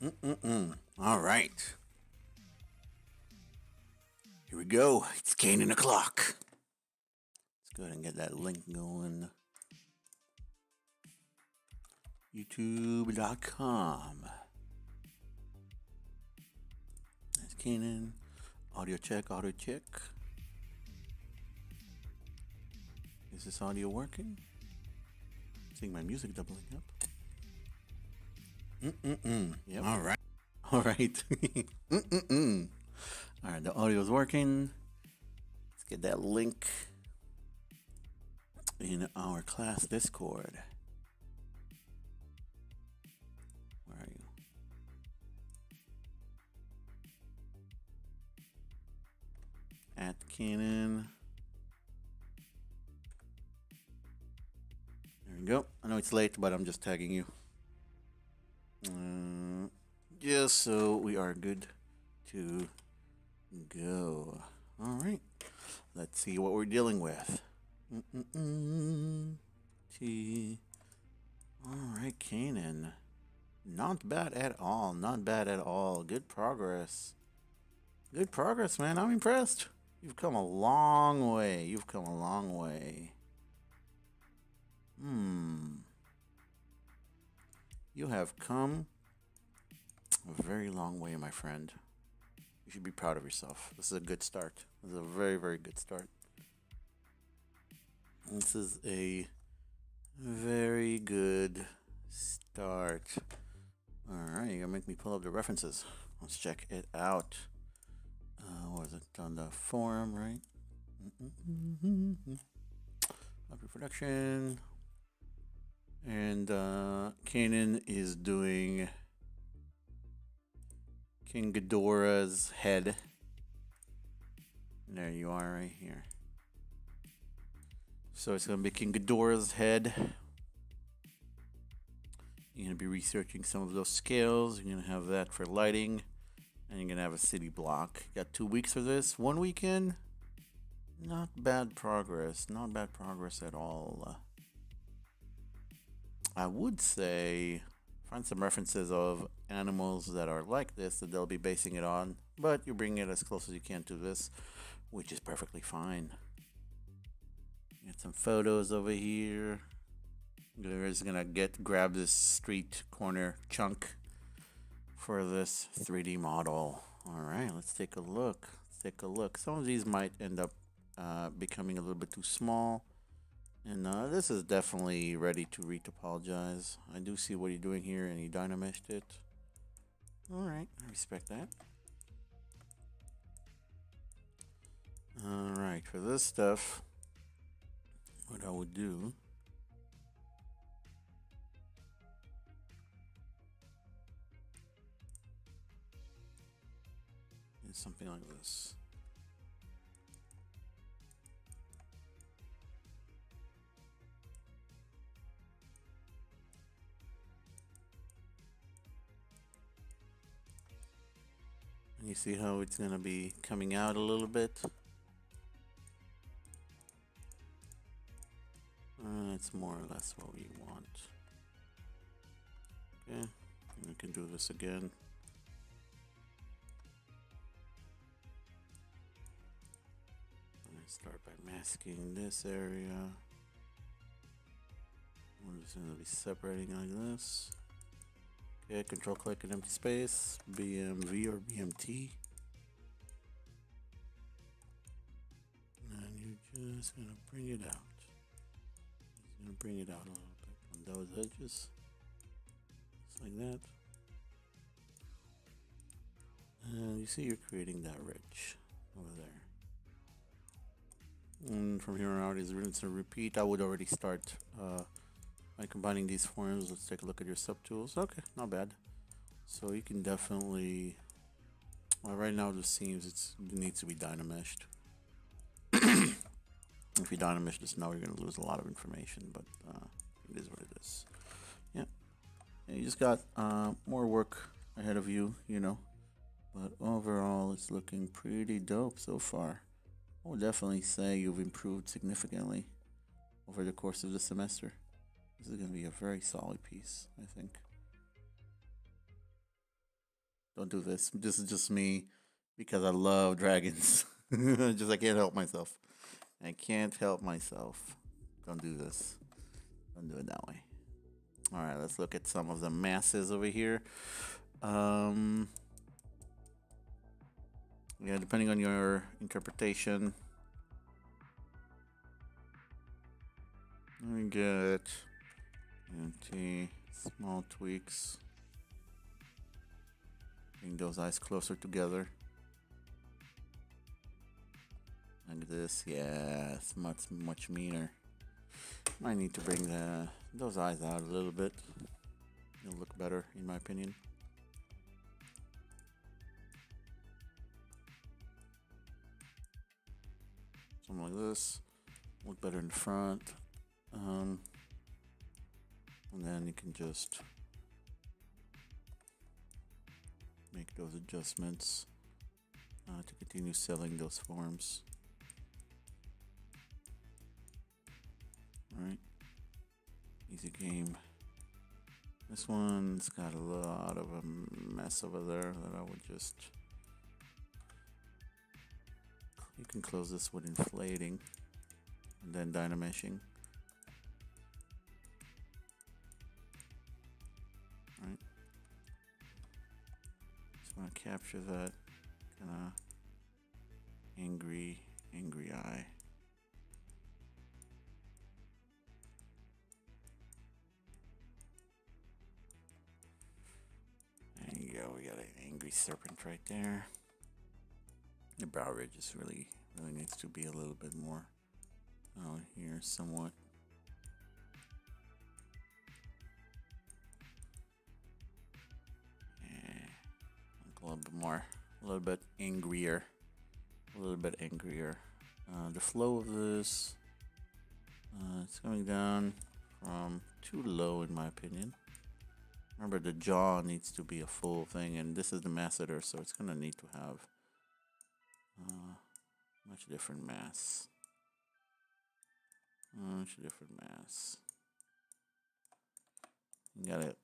All right. Here we go. It's Canaan o'clock. Let's go ahead and get that link going. YouTube.com. That's Canaan. Audio check, audio check. Is this audio working? Seeing my music doubling up. Yep. All right. All right. All right, the audio is working. Let's get that link in our class Discord. Where are you? At Canaan. There we go. I know it's late, but I'm just tagging you. Just so we are good to go. All right. Let's see what we're dealing with. T. All right, Canaan. Not bad at all. Not bad at all. Good progress. Good progress, man. I'm impressed. You've come a long way. You've come a long way. You have come a very long way, my friend. You should be proud of yourself. This is a good start. This is a very, very good start. This is a very good start. Alright, you're gonna make me pull up the references. Let's check it out. What was it? On the forum, right? Copy production. And Canaan is doing King Ghidorah's head. There you are, right here. So it's going to be King Ghidorah's head. You're going to be researching some of those scales. You're going to have that for lighting. And you're going to have a city block. You got 2 weeks for this. 1 weekend. Not bad progress. Not bad progress at all. I would say find some references of animals that are like this that they'll be basing it on, but you bring it as close as you can to this, which is perfectly fine. Get some photos over here. We're just gonna grab this street corner chunk for this 3D model. All right, let's take a look. Let's take a look. Some of these might end up becoming a little bit too small. And this is definitely ready to retopologize. I do see what you're doing here, and you dynameshed it. Alright, I respect that. Alright, for this stuff, what I would do is something like this. And you see how it's going to be coming out a little bit? It's more or less what we want. Okay, we can do this again. Start by masking this area. We're just going to be separating like this. Okay, control click an empty space, BMV or BMT. And you're just going to bring it out. Just going to bring it out a little bit on those edges. Just like that. And you see you're creating that ridge over there. And from here on out is rinse and repeat. I would already start by combining these forms. Let's take a look at your subtools. Okay, not bad. So you can definitely, well, right now the seams it needs to be dynameshed. If you dynamesh this now, you're going to lose a lot of information, but it is what it is. Yeah, you just got more work ahead of you, you know. But overall, it's looking pretty dope so far. I would definitely say you've improved significantly over the course of the semester. This is going to be a very solid piece, I think. Don't do this. This is just me because I love dragons. Just I can't help myself. I can't help myself. Don't do this. Don't do it that way. All right, let's look at some of the masses over here. Yeah, depending on your interpretation, we get small tweaks. Bring those eyes closer together. Like this, yeah, it's much meaner. Might need to bring those eyes out a little bit. It'll look better, in my opinion. Something like this. Look better in the front. And then you can just make those adjustments to continue selling those forms. Alright, easy game. This one's got a lot of a mess over there that I would just... You can close this with inflating and then dynameshing. Right. Just want to capture that kind of angry eye. There you go. We got an angry serpent right there. The brow ridge just really needs to be a little bit more out here, somewhat. Yeah, a little bit more, a little bit angrier, the flow of this, it's coming down from too low, in my opinion. Remember, the jaw needs to be a full thing, and this is the masseter, so it's gonna need to have much different mass. You gotta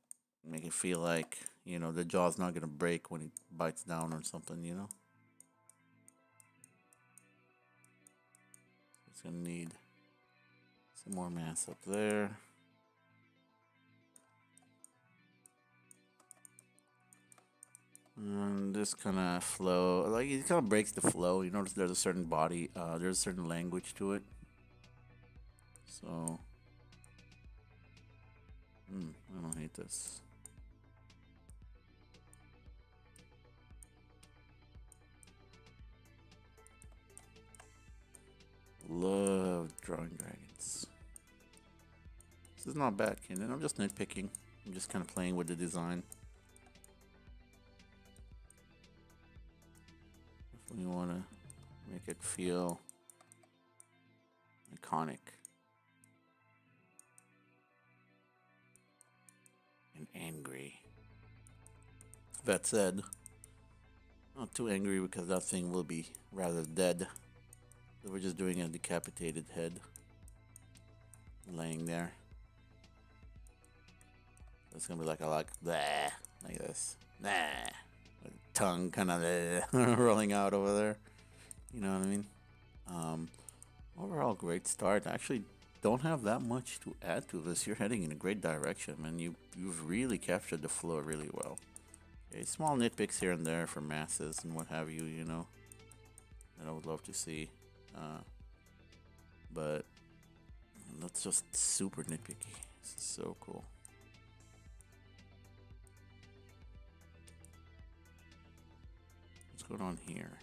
make it feel like, you know, the jaw's not gonna break when it bites down or something, you know? It's gonna need some more mass up there. And this kind of flow, like, it kind of breaks the flow. You notice there's a certain body, there's a certain language to it. So, I don't hate this. Love drawing dragons. This is not bad, Canaan. I'm just nitpicking. I'm just kind of playing with the design. If we want to make it feel iconic and angry. That said, not too angry because that thing will be rather dead. So we're just doing a decapitated head laying there. It's gonna be like like this, with the tongue kind of rolling out over there. You know what I mean? Overall, great start. I actually don't have that much to add to this. You're heading in a great direction, man. You've really captured the flow really well. Okay, small nitpicks here and there for masses and what have you, you know, that I would love to see. But that's just super nitpicky. This is so cool. What's going on here?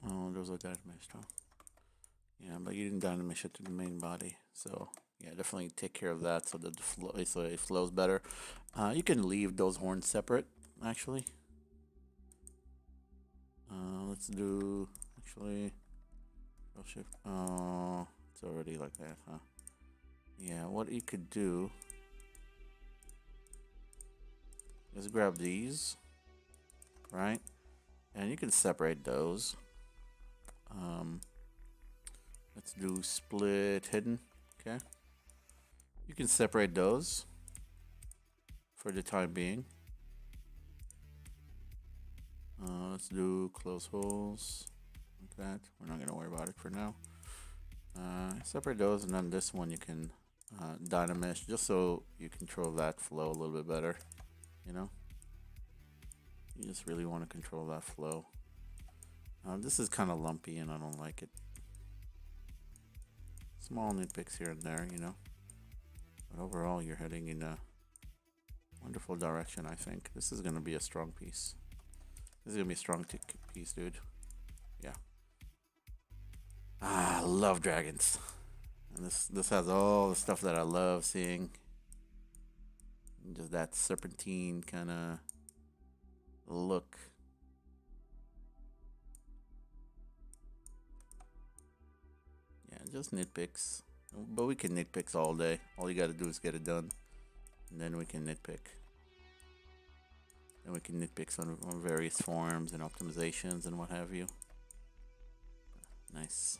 Oh, there's a dynamesh, huh? Yeah, but you didn't dynamesh it to the main body, so yeah, definitely take care of that so that the flow, so it flows better. You can leave those horns separate, actually. Let's do actually. Oh, it's already like that, huh? Yeah, what you could do is grab these, right? And you can separate those. Let's do split hidden, okay? You can separate those for the time being. Let's do close holes like that. We're not gonna worry about it for now. Separate those, and then this one you can dynamesh just so you control that flow a little bit better. You know, you just really want to control that flow. This is kind of lumpy, and I don't like it. Small nitpicks here and there, you know, but overall you're heading in a wonderful direction. I think this is gonna be a strong piece. This is gonna be a strong piece, dude. Yeah. I love dragons. And this has all the stuff that I love seeing. Just that serpentine kind of look. Yeah, just nitpicks. But we can nitpicks all day. All you gotta do is get it done. And then we can nitpick. And we can nitpick on various forms and optimizations and what have you. Nice.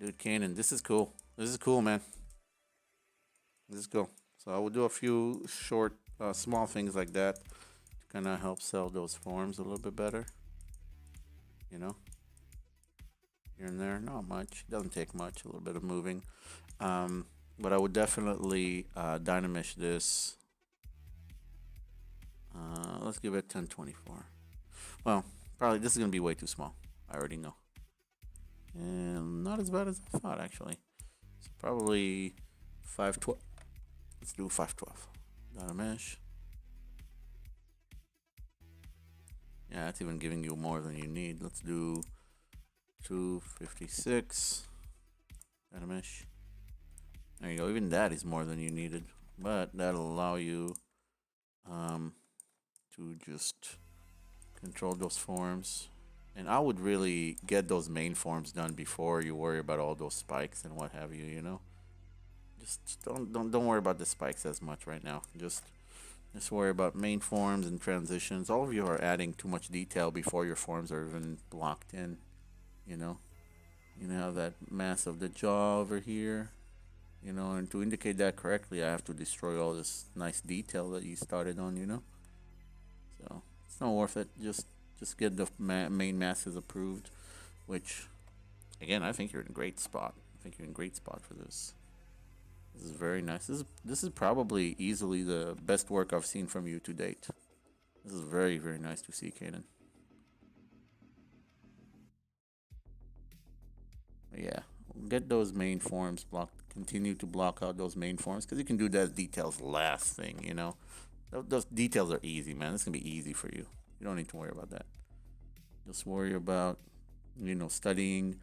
Dude, Canaan, this is cool. This is cool, man. This is cool. So I will do a few short, small things like that to kind of help sell those forms a little bit better. You know? Here and there, not much. Doesn't take much, a little bit of moving. But I would definitely dynamesh this. Let's give it 1024. Well, probably this is going to be way too small. I already know. And not as bad as I thought, actually. So probably 512. Let's do 512. Dynamesh. Yeah, that's even giving you more than you need. Let's do 256. Dynamesh. There you go. Even that is more than you needed. But that'll allow you to just control those forms. And I would really get those main forms done before you worry about all those spikes and what have you, you know? Just don't worry about the spikes as much right now. Just worry about main forms and transitions. All of you are adding too much detail before your forms are even blocked in, you know? You know that mass of the jaw over here, you know, and to indicate that correctly, I have to destroy all this nice detail that you started on, you know? So it's not worth it. Just get the main masses approved, which, again, I think you're in a great spot. I think you're in a great spot for this. This is very nice. This is probably easily the best work I've seen from you to date. This is very, very nice to see, Canaan. But yeah, get those main forms blocked. Continue to block out those main forms because you can do that details last thing, you know. Those details are easy, man. This can be easy for you. You don't need to worry about that. Just worry about, you know, studying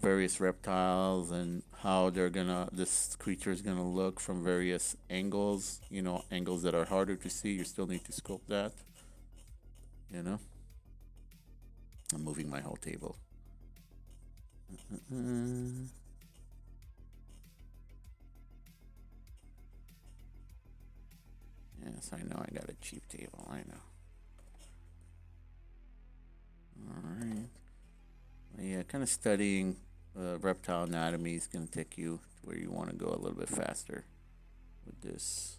various reptiles and how this creature is gonna look from various angles, you know, angles that are harder to see. You still need to scope that, you know. I'm moving my whole table. Yes, I know I got a cheap table, I know. Alright. Yeah, kind of studying reptile anatomy is going to take you to where you want to go a little bit faster with this.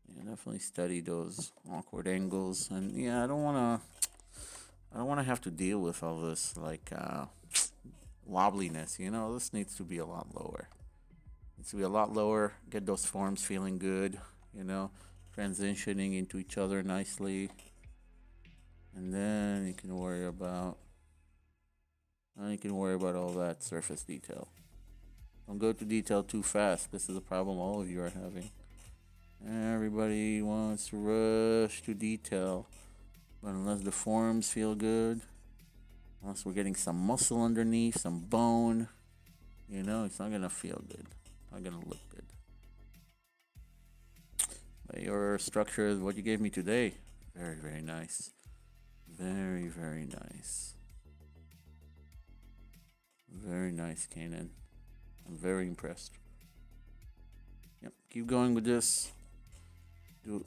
Yeah, definitely study those awkward angles, and yeah, I don't want to have to deal with all this like wobbliness. You know, this needs to be a lot lower. It needs to be a lot lower. Get those forms feeling good. You know, transitioning into each other nicely. And then you can worry about all that surface detail. Don't go to detail too fast. This is a problem all of you are having. Everybody wants to rush to detail, but unless the forms feel good, unless we're getting some muscle underneath, some bone, you know, it's not gonna feel good. It's not gonna look good. But your structure is what you gave me today. Very, very nice. Very, very nice. Very nice, Canaan. I'm very impressed. Yep, keep going with this.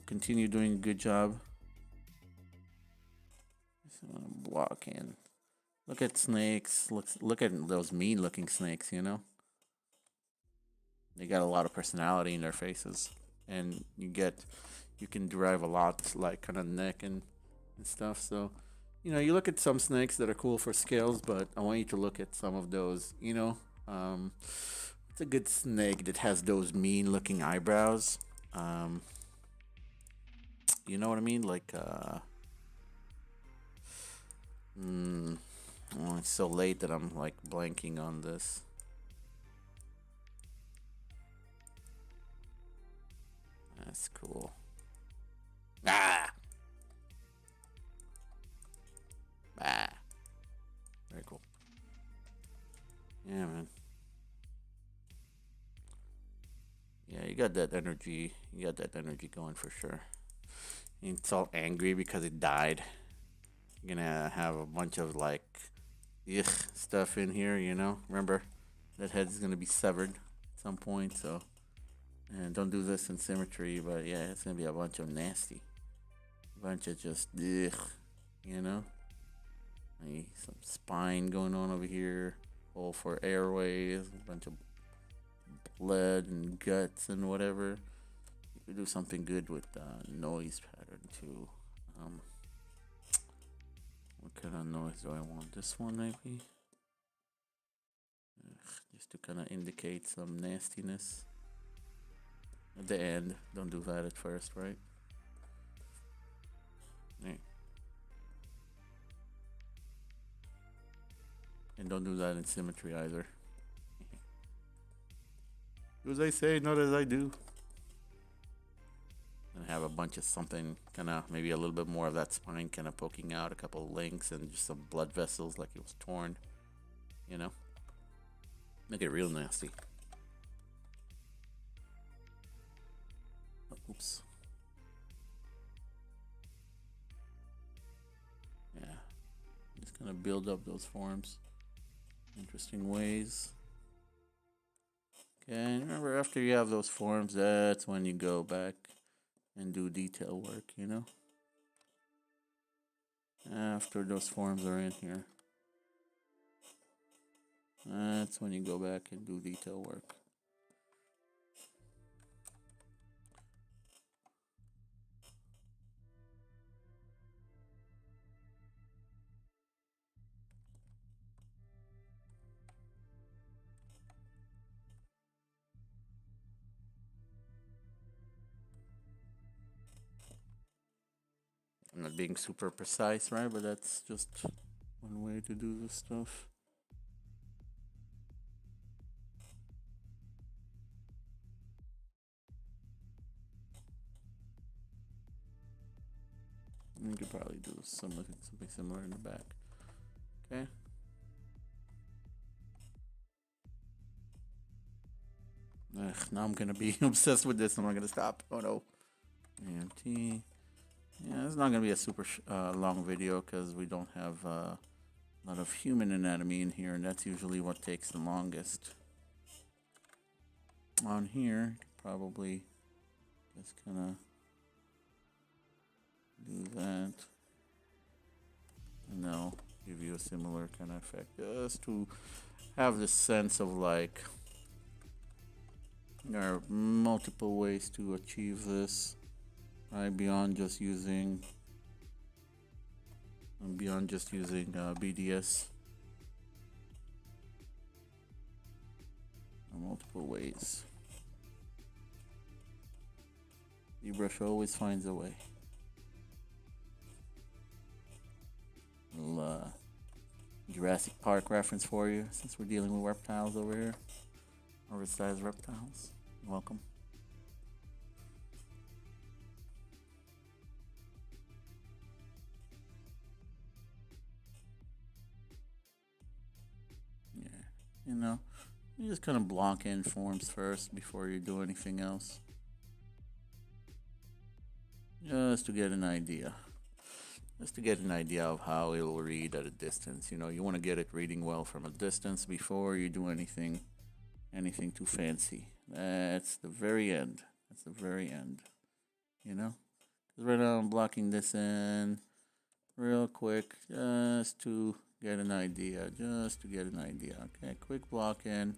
Continue doing a good job. Just want to block in Look at snakes. Look at those mean looking snakes, you know? They got a lot of personality in their faces. And you can derive a lot like kind of neck and stuff. So, you look at some snakes that are cool for scales, but I want you to look at some of those, it's a good snake that has those mean looking eyebrows. Um, you know what I mean? Like, mm, oh, it's so late that I'm like blanking on this. That's cool. Ah! Ah! Very cool. Yeah, man. Yeah, you got that energy. You got that energy going for sure. It's all angry because it died. You're gonna have a bunch of like, ugh, stuff in here, Remember, that head's gonna be severed at some point, so. And don't do this in symmetry, but yeah, it's gonna be a bunch of nasty. A bunch of just, ugh, you know? Like some spine going on over here, hole for airways, a bunch of blood and guts and whatever. You could do something good with noise pattern too. Um, what kind of noise do I want? This one maybe? Ugh, just to kind of indicate some nastiness. At the end, don't do that at first, right? Right. And don't do that in symmetry either. Do as I say, not as I do. And have a bunch of something, kind of maybe a little bit more of that spine kind of poking out, a couple of links, and just some blood vessels like it was torn. You know? Make it real nasty. Oh, oops. Yeah. Just gonna build up those forms. Interesting ways. Okay, and remember after you have those forms, that's when you go back and do detail work, After those forms are in here. That's when you go back and do detail work. I'm not being super precise, right? But that's just one way to do this stuff. You could probably do something similar in the back. Okay. Ugh, now I'm gonna be obsessed with this. I'm not gonna stop. Oh no. AMT. Yeah, it's not gonna be a super long video because we don't have a lot of human anatomy in here, and that's usually what takes the longest. On here, probably just kind of do that, and they'll give you a similar kind of effect, just to have this sense of like there are multiple ways to achieve this, right? Beyond just using BDS. Multiple ways. Zbrush always finds a way. Little Jurassic Park reference for you, since we're dealing with reptiles over here. Oversized reptiles. Welcome. Yeah, you just kind of block in forms first before you do anything else. Just to get an idea. Just to get an idea of how it'll read at a distance. You want to get it reading well from a distance before you do anything too fancy. That's the very end. That's the very end. Because right now I'm blocking this in real quick just to get an idea, just to get an idea. Okay, quick block in,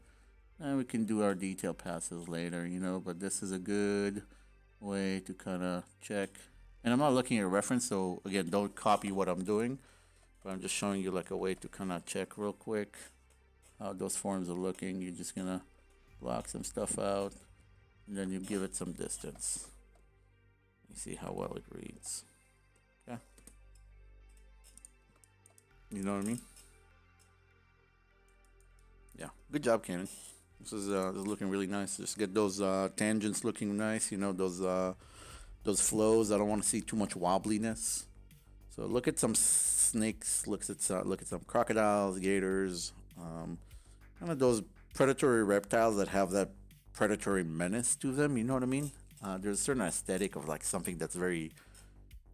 and we can do our detail passes later, you know, but this is a good way to kind of check. And I'm not looking at a reference, so again, don't copy what I'm doing, but I'm just showing you like a way to kind of check real quick how those forms are looking. You're just gonna block some stuff out, and then you give it some distance. You see how well it reads. Okay. You know what I mean? Yeah. Good job, Canaan. This is looking really nice. Just get those tangents looking nice. You know, those flows. I don't want to see too much wobbliness. So look at some snakes. Look at some crocodiles, gators. Kind of those predatory reptiles that have that predatory menace to them. You know what I mean? There's a certain aesthetic of like something that's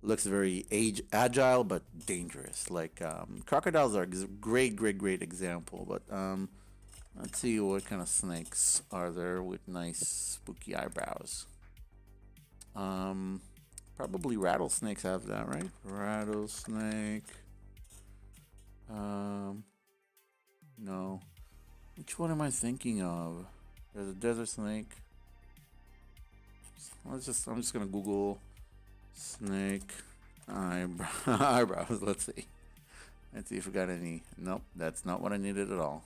looks very agile but dangerous. Like crocodiles are a great example. But let's see what kind of snakes are there with nice spooky eyebrows. Probably rattlesnakes have that, right? Rattlesnake. No. Which one am I thinking of? There's a desert snake. I'm just gonna Google snake eyebrows. Let's see. Let's see if we got any. Nope, that's not what I needed at all.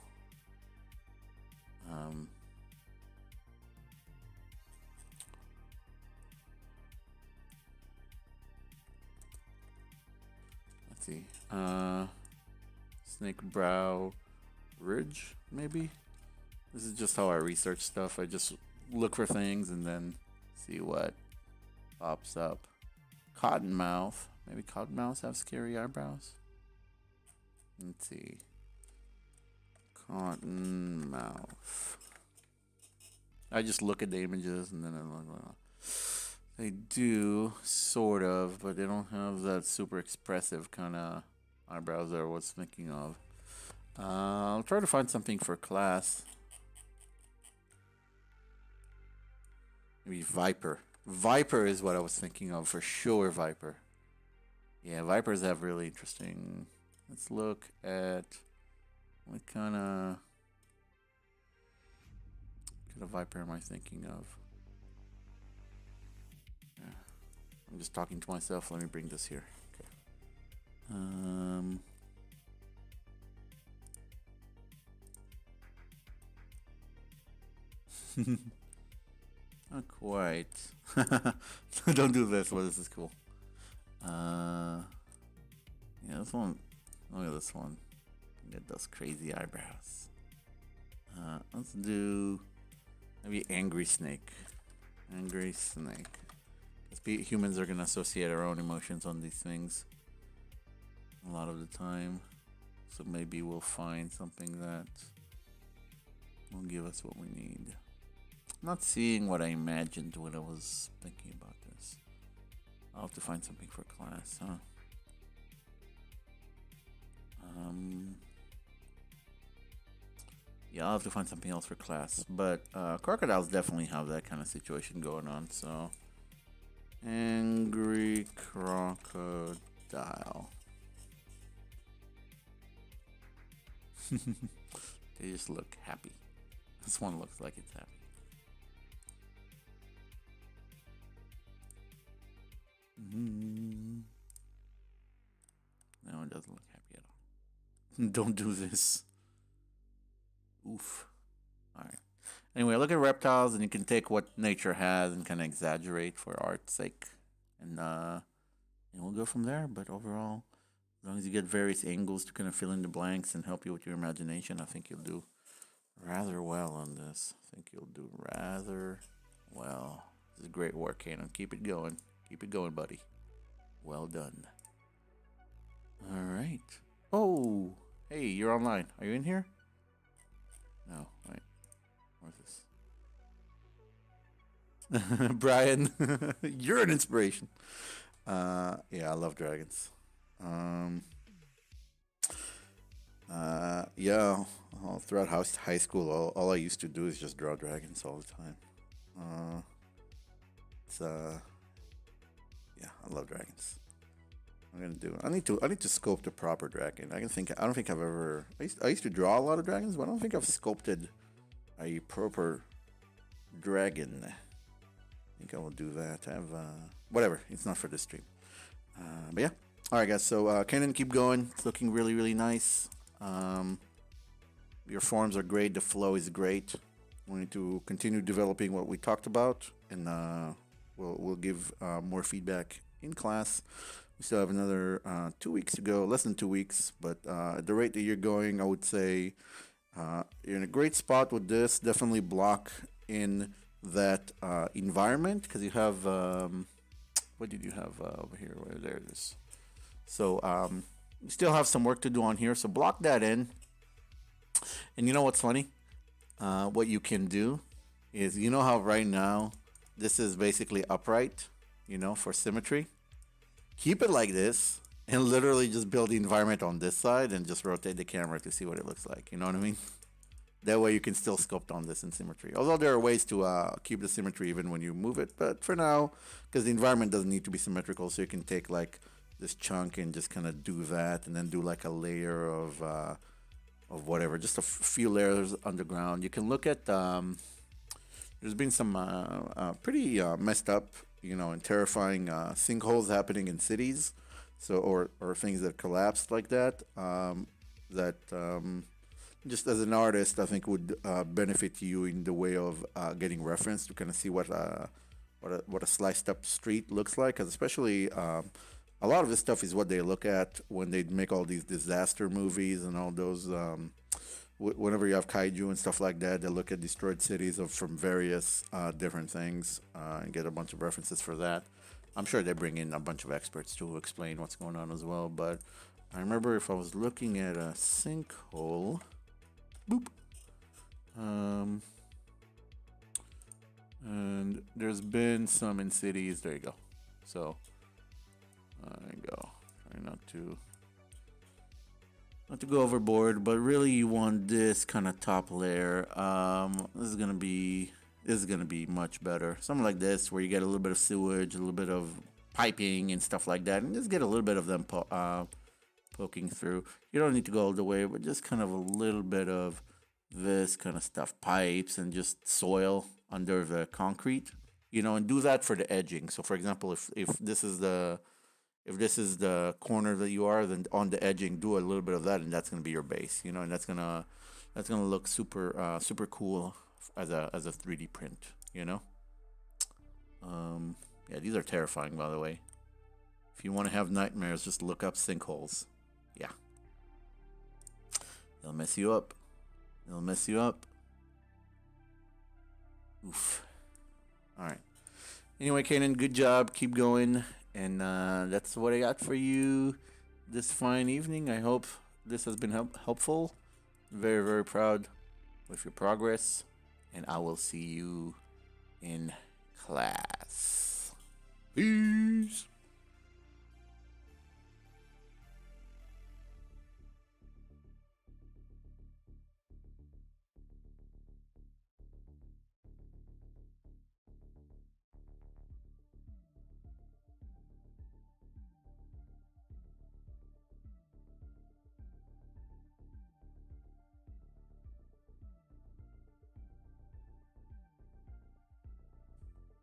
Let's see. Snake brow ridge, maybe. This is just how I research stuff. I just look for things and then see what pops up. Cottonmouth. Maybe cottonmouths have scary eyebrows. Let's see. Cottonmouth. I just look at the images and then I'm like, well, they do, sort of, but they don't have that super expressive kind of eyebrows that I was thinking of. I'll try to find something for class. Maybe Viper. Viper is what I was thinking of for sure. Viper. Yeah, Vipers have really interesting. Let's look at what kind of Viper am I thinking of? Yeah. I'm just talking to myself. Let me bring this here. Okay. Not quite. Don't do this. Well, this is cool. Yeah, this one. Look at this one. Get those crazy eyebrows. Let's do maybe angry snake. Angry snake. Because humans are gonna associate our own emotions on these things a lot of the time. So maybe we'll find something that will give us what we need. Not seeing what I imagined when I was thinking about this. I'll have to find something for class, huh? Yeah, I'll have to find something else for class. But crocodiles definitely have that kind of situation going on, so. Angry crocodile. They just look happy. This one looks like it's happy. No, it doesn't look happy at all. Don't do this. Oof. Alright. Anyway, look at reptiles and you can take what nature has and kind of exaggerate for art's sake. And we'll go from there. But overall, as long as you get various angles to kind of fill in the blanks and help you with your imagination, I think you'll do rather well on this. I think you'll do rather well. This is great work, Canaan. Keep it going. Keep it going, buddy. Well done. All right. Oh, hey, you're online. Are you in here? No, wait. Where's this? Brian, you're an inspiration. Yeah, I love dragons. Yeah, all throughout high school, all I used to do is just draw dragons all the time. It's yeah, I love dragons. I'm gonna do. I need to sculpt a proper dragon. I don't think I've ever. I used to draw a lot of dragons, but I don't think I've sculpted a proper dragon. I think I will do that. I have whatever. It's not for this stream. But yeah. All right, guys. So Canaan, keep going. It's looking really, really nice. Your forms are great. The flow is great. We need to continue developing what we talked about, and we'll give more feedback in class. We still have another 2 weeks to go, less than 2 weeks. But at the rate that you're going, I would say you're in a great spot with this. Definitely block in that environment because you have what did you have over here? Where there it is. So you still have some work to do on here. So block that in. And you know what's funny? What you can do is, you know how right now this is basically upright, you know, for symmetry. Keep it like this and literally just build the environment on this side and just rotate the camera to see what it looks like. You know what I mean? That way you can still sculpt on this in symmetry. Although there are ways to keep the symmetry even when you move it. But for now, because the environment doesn't need to be symmetrical, so you can take like this chunk and just kind of do that and then do like a layer of whatever, just a few layers underground. You can look at there's been some pretty messed up, you know, and terrifying sinkholes happening in cities, so or things that collapsed like that. Just as an artist, I think would benefit you in the way of getting reference to kind of see what a sliced up street looks like, because especially. A lot of this stuff is what they look at when they make all these disaster movies and all those. Whenever you have kaiju and stuff like that, they look at destroyed cities from various different things and get a bunch of references for that. I'm sure they bring in a bunch of experts to explain what's going on as well. But I remember if I was looking at a sinkhole, boop, and there's been some in cities. There you go. So. There you go. Try not to go overboard, but really you want this kind of top layer. This is gonna be much better. Something like this, where you get a little bit of sewage, a little bit of piping and stuff like that, and just get a little bit of them poking through. You don't need to go all the way, but just kind of a little bit of this kind of stuff, pipes and just soil under the concrete, you know, and do that for the edging. So, for example, if this is the corner that you are, then on the edging, do a little bit of that, and that's gonna be your base, you know, and that's gonna look super cool as a 3D print, you know. Yeah, these are terrifying, by the way. If you want to have nightmares, just look up sinkholes. Yeah, they'll mess you up. They'll mess you up. Oof. All right. Anyway, Canaan, good job. Keep going. And that's what I got for you this fine evening. I hope this has been helpful. Very, very proud with your progress. And I will see you in class.